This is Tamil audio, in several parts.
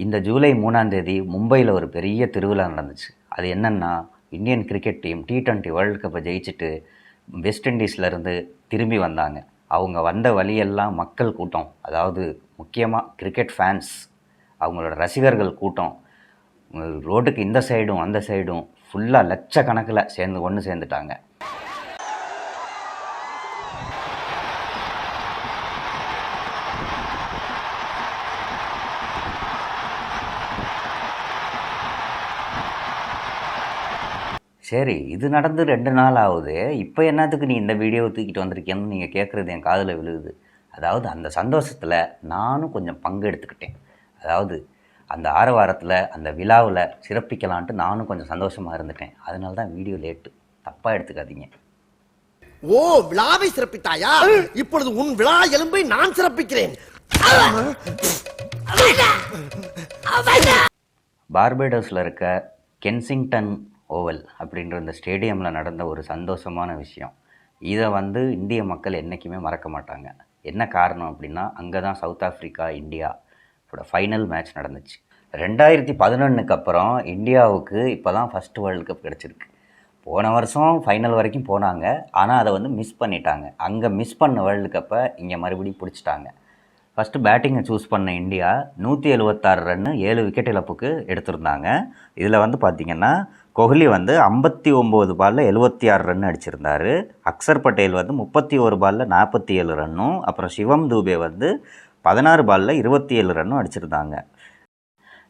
இந்த ஜூலை 3ஆம் தேதி மும்பையில் ஒரு பெரிய திருவிழா நடந்துச்சு. அது என்னென்னா, Indian cricket team T20 world கப்பை ஜெயிச்சுட்டு வெஸ்ட் இண்டீஸ்லேருந்து திரும்பி வந்தாங்க. அவங்க வந்த வழியெல்லாம் மக்கள் கூட்டம், அதாவது முக்கியமாக கிரிக்கெட் ஃபேன்ஸ், அவங்களோட ரசிகர்கள் கூட்டம் ரோட்டுக்கு இந்த சைடும் அந்த சைடும் ஃபுல்லாக லட்சக்கணக்கில் ஒன்று சேர்ந்துட்டாங்க. சரி, இது நடந்து 2 நாள் ஆகுது. இப்போ என்னத்துக்கு நீ இந்த வீடியோவை தூக்கிட்டு வந்திருக்கேன்னு நீங்கள் கேட்குறது என் காதில் விழுகுது. அதாவது அந்த சந்தோஷத்தில் நானும் கொஞ்சம் பங்கு எடுத்துக்கிட்டேன். அதாவது அந்த ஆரவாரத்தில் அந்த விழாவில் சிறப்பிக்கலான்ட்டு நானும் கொஞ்சம் சந்தோஷமாக இருந்துட்டேன். அதனால தான் வீடியோ லேட்டு, தப்பாக எடுத்துக்காதீங்க. ஓ, விழாவை சிறப்பித்தாயா? இப்பொழுது உன் விழா எலும்பை நான் சிறப்பிக்கிறேன். பார்பேடோஸில் இருக்க கென்சிங்டன் ஓவல் அப்படின்ற இந்த ஸ்டேடியமில் நடந்த ஒரு சந்தோஷமான விஷயம். இதை இந்திய மக்கள் என்றைக்குமே மறக்க மாட்டாங்க. என்ன காரணம் அப்படின்னா, அங்கே தான் சவுத் ஆஃப்ரிக்கா இந்தியாவோட ஃபைனல் மேட்ச் நடந்துச்சு. 2011க்கு அப்புறம் இந்தியாவுக்கு இப்போ தான் ஃபஸ்ட்டு வேர்ல்டு கப் கிடச்சிருக்கு. போன வருஷம் ஃபைனல் வரைக்கும் போனாங்க, ஆனால் அதை மிஸ் பண்ணிட்டாங்க. அங்கே மிஸ் பண்ண வேர்ல்டு கப்பை இங்கே மறுபடியும் பிடிச்சிட்டாங்க. ஃபஸ்ட்டு பேட்டிங்கை சூஸ் பண்ண இந்தியா 176 ரன்னு 7 விக்கெட் இழப்புக்கு எடுத்திருந்தாங்க. இதில் பார்த்திங்கன்னா கோஹ்லி 59 பாலில் 76 ரன் அடிச்சிருந்தார். அக்சர் பட்டேல் 31 பாலில் 47 ரன்னும், அப்புறம் சிவம் தூபே 16 பாலில் 27 ரன்னும் அடிச்சிருந்தாங்க.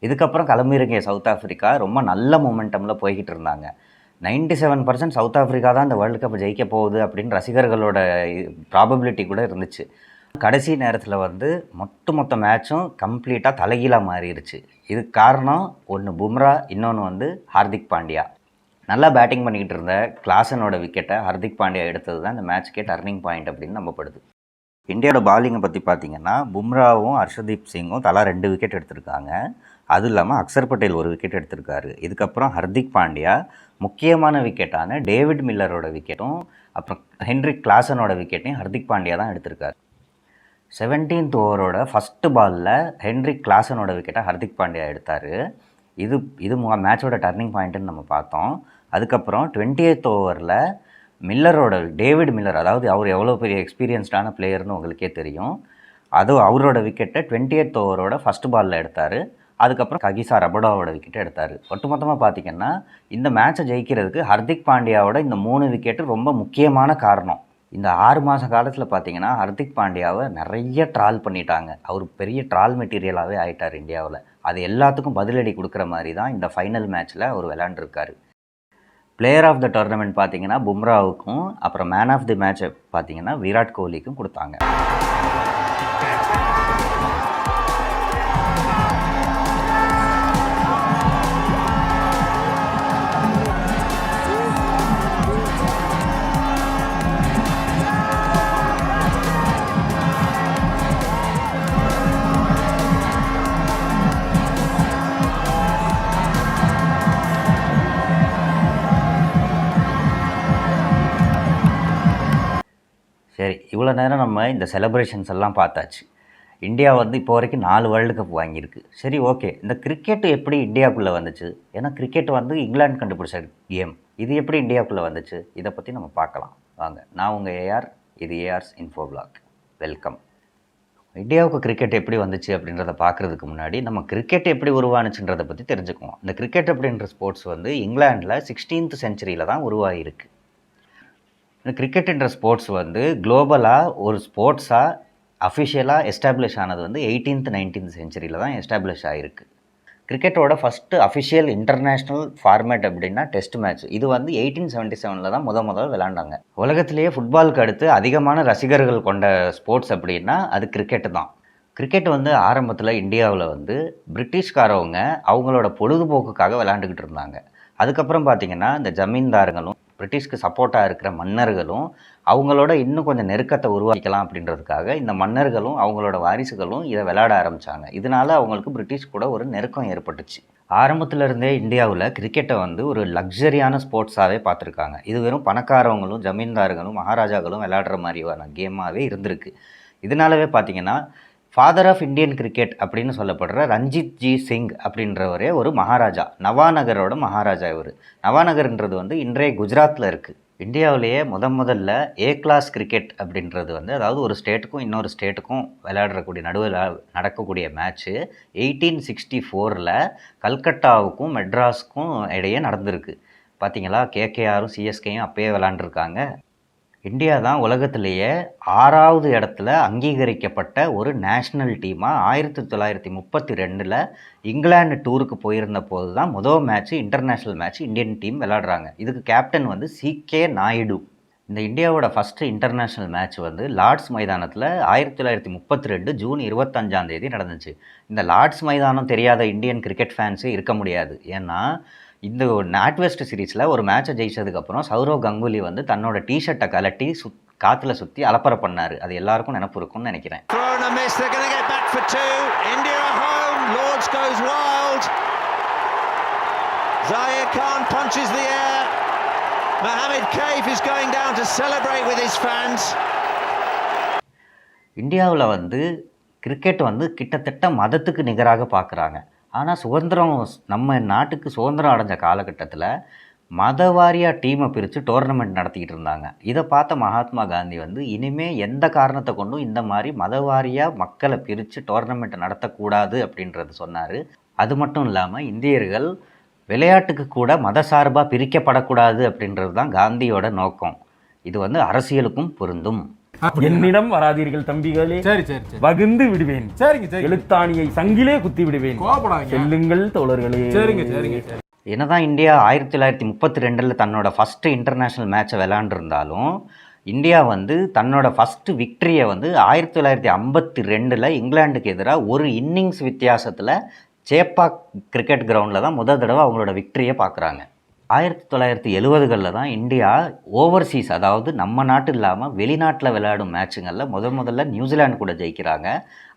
இதுக்கப்புறம் கிளம்பியிருக்க சவுத் ஆஃப்ரிக்கா ரொம்ப நல்ல மொமெண்டமில் போய்கிட்டு இருந்தாங்க. 97% சவுத் ஆஃப்ரிக்கா தான் இந்த வேர்ல்டு கப் ஜெயிக்க போகுது அப்படின்னு ரசிகர்களோட ப்ராபபிலிட்டி கூட இருந்துச்சு. கடைசி நேரத்தில் மொத்த மேட்சும் கம்ப்ளீட்டாக தலைகீழாக மாறிடுச்சு. இதுக்கு காரணம் ஒன்று பும்ரா, இன்னொன்று ஹார்திக் பாண்டியா. நல்லா பேட்டிங் பண்ணிக்கிட்டு இருந்த கிளாசனோட விக்கெட்டை ஹார்திக் பாண்டியா எடுத்தது தான் இந்த மேட்ச்க்கே டர்னிங் பாயிண்ட் அப்படின்னு நம்பப்படுது. இந்தியாவோட பாலிங்கை பற்றி பார்த்திங்கன்னா, பும்ராவும் ஹர்ஷதீப் சிங்கும் தலா 2 விக்கெட் எடுத்திருக்காங்க. அதுவும் இல்லாமல் அக்சர் பட்டேல் 1 விக்கெட் எடுத்திருக்காரு. இதுக்கப்புறம் ஹர்திக் பாண்டியா முக்கியமான விக்கெட்டான டேவிட் மில்லரோட விக்கெட்டும் அப்புறம் ஹென்ரிக் கிளாசனோட விக்கெட்டையும் ஹர்திக் பாண்டியா தான் எடுத்திருக்காரு. 17th ஓவரோட ஃபஸ்ட்டு பாலில் ஹென்ரிக் கிளாசனோட விக்கெட்டை ஹர்திக் பாண்டியா எடுத்தார். இது மேட்சோட டர்னிங் பாயிண்ட்டுன்னு நம்ம பார்த்தோம். அதுக்கப்புறம் 20th ஓவரில் டேவிட் மில்லர், அதாவது அவர் எவ்வளோ பெரிய எக்ஸ்பீரியன்ஸ்டான பிளேயர்னு உங்களுக்கே தெரியும், அவரோட விக்கெட்டை 20th ஓவரோட ஃபஸ்ட்டு பாலில் எடுத்தார். அதுக்கப்புறம் ககிசா ரபடாவோட விக்கெட்டை எடுத்தார். ஒட்டுமொத்தமாக பார்த்திங்கன்னா இந்த மேட்சை ஜெயிக்கிறதுக்கு ஹர்திக் பாண்டியாவோட இந்த 3 விக்கெட்டு ரொம்ப முக்கியமான காரணம். இந்த 6 மாத காலத்தில் பார்த்திங்கன்னா ஹர்திக் பாண்டியாவை நிறைய ட்ரால் பண்ணிட்டாங்க. அவர் பெரிய ட்ரால் மெட்டீரியலாகவே ஆகிட்டார் இந்தியாவில். அது எல்லாத்துக்கும் பதிலடி கொடுக்குற மாதிரி தான் இந்த ஃபைனல் மேட்ச்சில் அவர் விளையாண்டுருக்காரு. பிளேயர் ஆஃப் த டோர்னமெண்ட் பார்த்திங்கன்னா பும்ராவுக்கும், அப்புறம் மேன் ஆஃப் தி மேட்சை பார்த்திங்கன்னா விராட் கோலிக்கும் கொடுத்தாங்க. சரி, இவ்வளோ நேரம் நம்ம இந்த செலிப்ரேஷன்ஸ் எல்லாம் பார்த்தாச்சு. இந்தியா இப்போ வரைக்கும் 4 வேர்ல்டு கப் வாங்கியிருக்கு. சரி, ஓகே, இந்த கிரிக்கெட்டு எப்படி இந்தியாவுக்குள்ளே வந்துச்சு? ஏன்னா கிரிக்கெட் இங்கிலாந்து கண்டுபிடிச்ச கேம். இது எப்படி இந்தியாவுக்குள்ளே வந்துச்சு? இதை பற்றி நம்ம பார்க்கலாம் வாங்க. நான் உங்கள் ஏஆர், இது ஏஆர்ஸ் இன்ஃபோ பிளாக். வெல்கம். இந்தியாவுக்கு கிரிக்கெட் எப்படி வந்துச்சு அப்படின்றத பார்க்குறதுக்கு முன்னாடி நம்ம கிரிக்கெட் எப்படி உருவானுச்சுன்றதை பற்றி தெரிஞ்சுக்குவோம். இந்த கிரிக்கெட் அப்படின்ற ஸ்போர்ட்ஸ் இங்கிலாண்டில் 16th செஞ்சுரியில் தான் உருவாகிருக்கு. இந்த கிரிக்கெட்டுன்ற ஸ்போர்ட்ஸ் குளோபலாக ஒரு ஸ்போர்ட்ஸாக அஃபிஷியலாக எஸ்டாப்ளிஷ் ஆனது 18th 19th செஞ்சுரியில் தான் எஸ்டாப்ளிஷ் ஆகிருக்கு. கிரிக்கெட்டோட ஃபஸ்ட்டு அஃபிஷியல் இன்டர்நேஷ்னல் ஃபார்மேட் அப்படின்னா டெஸ்ட் மேட்ச். இது 1877 தான் முதல் விளாண்டாங்க. உலகத்திலேயே ஃபுட்பாலுக்கு அடுத்து அதிகமான ரசிகர்கள் கொண்ட ஸ்போர்ட்ஸ் அப்படின்னா அது கிரிக்கெட்டு தான். கிரிக்கெட் ஆரம்பத்தில் இந்தியாவில் பிரிட்டிஷ்காரவங்க அவங்களோட பொழுதுபோக்குக்காக விளாண்டுக்கிட்டு இருந்தாங்க. அதுக்கப்புறம் பார்த்திங்கன்னா இந்த ஜமீன்தாருங்களும் பிரிட்டிஷ்க்கு சப்போர்ட்டாக இருக்கிற மன்னர்களும் அவங்களோட இன்னும் கொஞ்சம் நெருக்கத்தை உருவாக்கிக்கலாம் அப்படின்றதுக்காக இந்த மன்னர்களும் அவங்களோட வாரிசுகளும் இதை விளையாட ஆரம்பித்தாங்க. இதனால் அவங்களுக்கு பிரிட்டிஷ் கூட ஒரு நெருக்கம் ஏற்பட்டுச்சு. ஆரம்பத்திலருந்தே இந்தியாவில் கிரிக்கெட்டை ஒரு லக்ஸரியான ஸ்போர்ட்ஸாகவே பார்த்துருக்காங்க. இது வெறும் பணக்காரவங்களும் ஜமீன்தார்களும் மகாராஜாக்களும் விளையாடுற மாதிரியான கேமாகவே இருந்திருக்கு. இதனாலவே பார்த்திங்கன்னா ஃபாதர் ஆஃப் இந்தியன் கிரிக்கெட் அப்படின்னு சொல்லப்படுற ரஞ்சித் ஜி சிங் அப்படின்றவரே ஒரு மகாராஜா, நவாநகரோட மகாராஜா இவர். நவாநகர்ன்றது வந்து இன்றைய குஜராத்தில் இருக்குது. இந்தியாவிலேயே முதல்ல ஏ கிளாஸ் கிரிக்கெட் அப்படின்றது வந்து, அதாவது ஒரு ஸ்டேட்டுக்கும் இன்னொரு ஸ்டேட்டுக்கும் விளையாடக்கூடிய நடுவில் நடக்கக்கூடிய மேட்ச்சு 1864 கல்கட்டாவுக்கும் மெட்ராஸுக்கும் இடையே நடந்திருக்கு. பார்த்தீங்களா, கேகேஆரும் சிஎஸ்கேயும் அப்பயே விளாண்டுருக்காங்க. இந்தியா தான் உலகத்திலேயே 6வது இடத்துல அங்கீகரிக்கப்பட்ட ஒரு நேஷ்னல் டீமாக 1932 இங்கிலாந்து டூருக்கு போயிருந்த போது தான் match, international match Indian team விளையாடுறாங்க. இதுக்கு கேப்டன் வந்து சிகே நாயுடு. இந்த இந்தியாவோட ஃபஸ்ட்டு இன்டர்நேஷ்னல் மேட்ச் வந்து லார்ட்ஸ் மைதானத்தில் 1932 ஜூன் 25 நடந்துச்சு. இந்த லார்ட்ஸ் மைதானம் தெரியாத இந்தியன் கிரிக்கெட் ஃபேன்ஸே இருக்க முடியாது. ஏன்னா இந்த நார்த்வெஸ்ட் சீரீஸில் ஒரு மேட்சை ஜெயிச்சதுக்கப்புறம் சௌரவ் கங்குலி வந்து தன்னோட டிஷர்ட்டை கலட்டி காற்றுல சுற்றி அலப்பறை பண்ணார். அது எல்லாருக்கும் நினப்பு இருக்கும்னு நினைக்கிறேன். இந்தியாவில் வந்து கிரிக்கெட் வந்து கிட்டத்தட்ட மதத்துக்கு நிகராக பார்க்குறாங்க. ஆனால் நம்ம நாட்டுக்கு சுதந்திரம் அடைஞ்ச காலகட்டத்தில் மதவாரியாக டீமை பிரித்து டோர்னமெண்ட் நடத்திக்கிட்டு இருந்தாங்க. இதை பார்த்த மகாத்மா காந்தி வந்து இனிமேல் எந்த காரணத்தை கொண்டும் இந்த மாதிரி மதவாரியாக மக்களை பிரித்து டோர்னமெண்ட்டை நடத்தக்கூடாது அப்படின்றது சொன்னார். அது மட்டும் இல்லாமல் இந்தியர்கள் விளையாட்டுக்கு கூட மதசார்பாக பிரிக்கப்படக்கூடாது அப்படின்றது தான் காந்தியோட நோக்கம். இது வந்து அரசியலுக்கும் பொருந்தும். என்னிடம் வராதீர்கள் தம்பிகளே, வகுந்து விடுவேன், எழுத்தாணியை சங்கிலே குத்தி விடுவேன், செல்லுங்கள் தோழர்களே. என்னதான் இந்தியா 1932 தன்னோட ஃபஸ்ட்டு இன்டர்நேஷ்னல் மேட்சை விளையாண்டுருந்தாலும் இந்தியா வந்து தன்னோட ஃபஸ்ட்டு விக்ட்ரியை வந்து 1952 இங்கிலாந்துக்கு எதிராக ஒரு இன்னிங்ஸ் வித்தியாசத்தில் சேப்பாக் கிரிக்கெட் கிரவுண்டில் தான் தடவை அவங்களோட விக்ட்ரியை பார்க்குறாங்க. 1970களில் தான் இந்தியா ஓவர்சீஸ், அதாவது நம்ம நாட்டு இல்லாமல் வெளிநாட்டில் விளையாடும் மேட்சுங்களில் முதல்ல நியூசிலாந்து கூட ஜெயிக்கிறாங்க.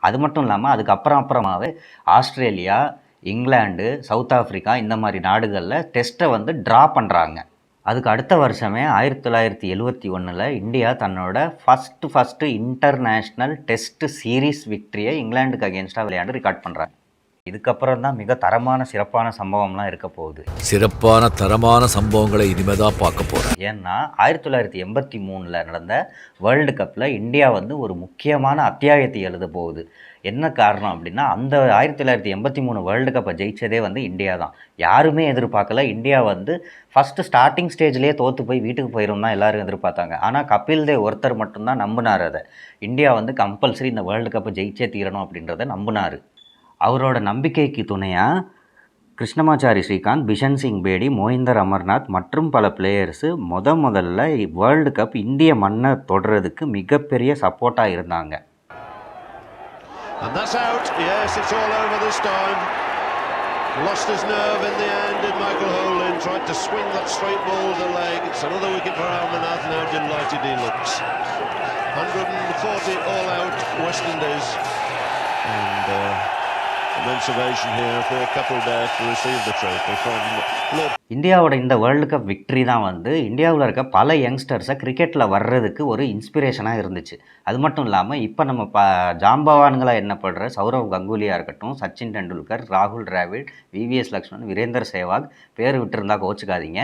அது மட்டும் இல்லாமல் அதுக்கப்புறமாவே ஆஸ்திரேலியா, இங்கிலாந்து, சவுத் ஆஃப்ரிக்கா இந்த மாதிரி நாடுகளில் டெஸ்ட்டை வந்து ட்ரா பண்ணுறாங்க. அதுக்கு அடுத்த வருஷமே 1971 இந்தியா தன்னோட ஃபஸ்ட்டு இன்டர்நேஷ்னல் டெஸ்ட் சீரீஸ் விக்ட்ரியை இங்கிலாந்துக்கு அகேன்ஸ்டாக விளையாண்டு ரெக்கார்ட் பண்ணுறாங்க. இதுக்கப்புறம் தான் மிக தரமான சிறப்பான சம்பவம்லாம் இருக்க போகுது. சிறப்பான தரமான சம்பவங்களை இனிமேதான் பார்க்க போகிறேன். ஏன்னா 1983 நடந்த வேர்ல்டு கப்பில் இந்தியா வந்து ஒரு முக்கியமான அத்தியாயத்தை எழுத போகுது. என்ன காரணம் அப்படின்னா, அந்த 1983 வேர்ல்டு கப்பை ஜெயிச்சதே வந்து இந்தியா தான். யாருமே எதிர்பார்க்கல. இந்தியா வந்து ஃபஸ்ட்டு ஸ்டார்டிங் ஸ்டேஜ்லேயே தோற்று போய் வீட்டுக்கு போயிடும் தான் எல்லோரும் எதிர்பார்த்தாங்க. ஆனால் கபில் தேவ் ஒருத்தர் மட்டும்தான் நம்பினார். அதை இந்தியா வந்து கம்பல்சரி இந்த வேர்ல்டு கப்பை ஜெயிச்சே தீரணும் அப்படின்றத நம்பினார். அவரோட நம்பிக்கைக்கு துணையாக கிருஷ்ணமாச்சாரி ஸ்ரீகாந்த், பிஷன் சிங் பேடி, மோஹிந்தர் அமர்நாத் மற்றும் பல பிளேயர்ஸு முதல்ல வேர்ல்டு கப் இந்திய மண்ணை தொடர்றதுக்கு மிகப்பெரிய சப்போர்ட்டாக இருந்தாங்க. இந்தியாவோட இந்த வேர்ல்டு கப் விக்ட்ரி தான் வந்து இந்தியாவில் இருக்க பல யங்ஸ்டர்ஸை கிரிக்கெட்டில் வர்றதுக்கு ஒரு இன்ஸ்பிரேஷனாக இருந்துச்சு. அது மட்டும் இல்லாமல் இப்போ நம்ம ஜாம்பவான்களாக எண்ணப்படுற சௌரவ் கங்குலியாக இருக்கட்டும், சச்சின் டெண்டுல்கர், ராகுல் டிராவிட், விவிஎஸ் லக்ஷ்மண், வீரேந்தர் சேவாக், பேர் விட்டுருந்தா கோச்சுக்காதீங்க.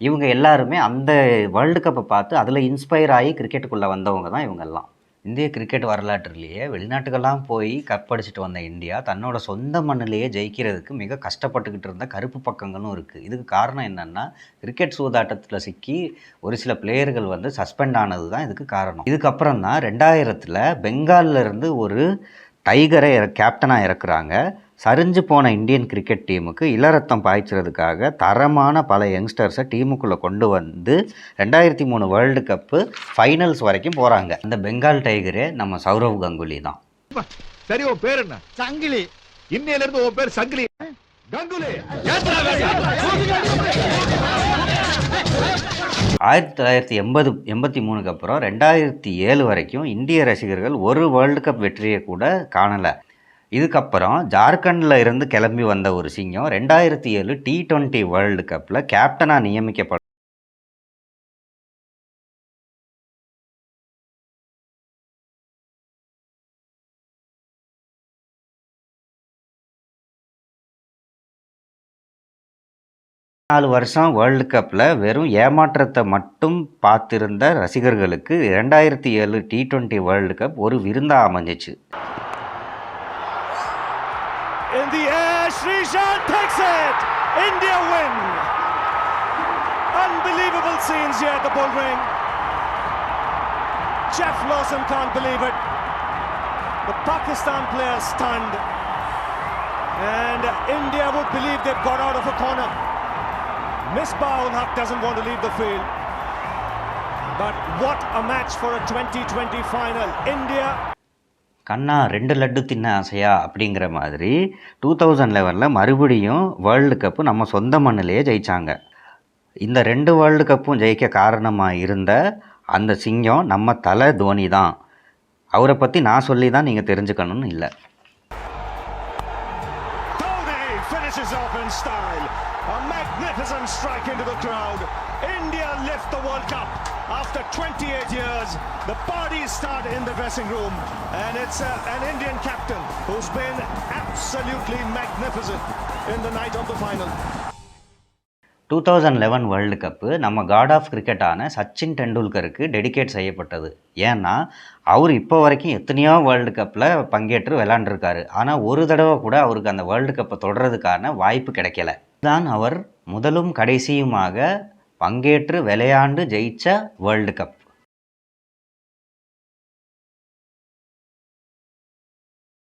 இவங்க எல்லாருமே அந்த வேர்ல்டு கப்பை பார்த்து அதில் இன்ஸ்பயர் ஆகி கிரிக்கெட்டுக்குள்ளே வந்தவங்க தான் இவங்கெல்லாம். இந்திய கிரிக்கெட் வரலாற்றுலேயே வெளிநாட்டுக்கெல்லாம் போய் கப்படிச்சிட்டு வந்த இந்தியா தன்னோட சொந்த மண்ணிலேயே ஜெயிக்கிறதுக்கு மிக கஷ்டப்பட்டுக்கிட்டு இருந்த கருப்பு பக்கங்களும் இருக்குது. இதுக்கு காரணம் என்னென்னா, கிரிக்கெட் சூதாட்டத்தில் சிக்கி ஒரு சில பிளேயர்கள் வந்து சஸ்பெண்ட் ஆனது தான் இதுக்கு காரணம். இதுக்கப்புறம் தான் 2000 பெங்காலிருந்து ஒரு டைகரை கேப்டனாக இறக்குறாங்க. சரிஞ்சு போன இந்தியன் கிரிக்கெட் டீமுக்கு இளரத்தம் பாய்ச்சறதுக்காக தரமான பல யங்ஸ்டர்ஸை டீமுக்குள்ளே கொண்டு வந்து 2003 வேர்ல்டு கப்பு ஃபைனல்ஸ் வரைக்கும் போகிறாங்க. அந்த பெங்கால் டைகரே நம்ம சௌரவ் கங்குலி தான். சரி, உன் பேர் என்ன? சங்கிலி. இன்னையிலிருந்து உன் பேர் சங்கிலி கங்குலி. 1983 அப்புறம் 2007 வரைக்கும் இந்திய ரசிகர்கள் ஒரு வேர்ல்டு கப் வெற்றியை கூட காணலை. இதுக்கப்புறம் ஜார்க்கண்டில் இருந்து கிளம்பி வந்த ஒரு சிங்கம் 2007 T20 வேர்ல்டு கப்பில் கேப்டனாக நியமிக்கப்பட்ட 4 வருஷம் வேர்ல்டு கப்பில் வெறும் ஏமாற்றத்தை மட்டும் பார்த்திருந்த ரசிகர்களுக்கு 2007 T20 வேர்ல்டு கப் ஒரு விருந்தா அமைஞ்சிச்சு. In the air, Sreesanth takes it. India win. Unbelievable scenes here at the Bull Ring. Jeff Lawson can't believe it. The Pakistan players stunned. And India would believe they've got out of a corner. Misbah-ul Haq doesn't want to leave the field. But what a match for a 2020 final. India கண்ணா 2 லட்டு தின்ன ஆசையா அப்படிங்கிற மாதிரி 2011 மறுபடியும் வேர்ல்டு கப்பு நம்ம சொந்த மண்ணிலேயே ஜெயித்தாங்க. இந்த 2 வேர்ல்டு கப்பும் ஜெயிக்க காரணமாக இருந்த அந்த சிங்கம் நம்ம தலை தோனி தான். அவரை பற்றி நான் சொல்லி தான் நீங்கள் தெரிஞ்சுக்கணும்னு இல்லை. Dhoni finishes off in style. A magnificent strike into the crowd. India lift the World Cup. After 28 years, the parties start in the dressing room, and it's an Indian captain who's been absolutely magnificent in the night of the final. 2011 world cup நம்ம காட் ஆஃப் கிரிக்கெட்டான சச்சின் டெண்டுல்கருக்கு டெடிகேட் செய்யப்பட்டது. ஏன்னா அவர் இப்போ வரைக்கும் எத்தனையோ வேர்ல்டு கப்பில் பங்கேற்று விளாண்டுருக்காரு. ஆனால் ஒரு தடவை கூட அவருக்கு அந்த வேர்ல்டு கப்பை தொடர்றதுக்கான வாய்ப்பு கிடைக்கல. தான் அவர் முதலும் கடைசியுமாக பங்கேற்று விளையாண்டு ஜெயித்த வேர்ல்டு கப்.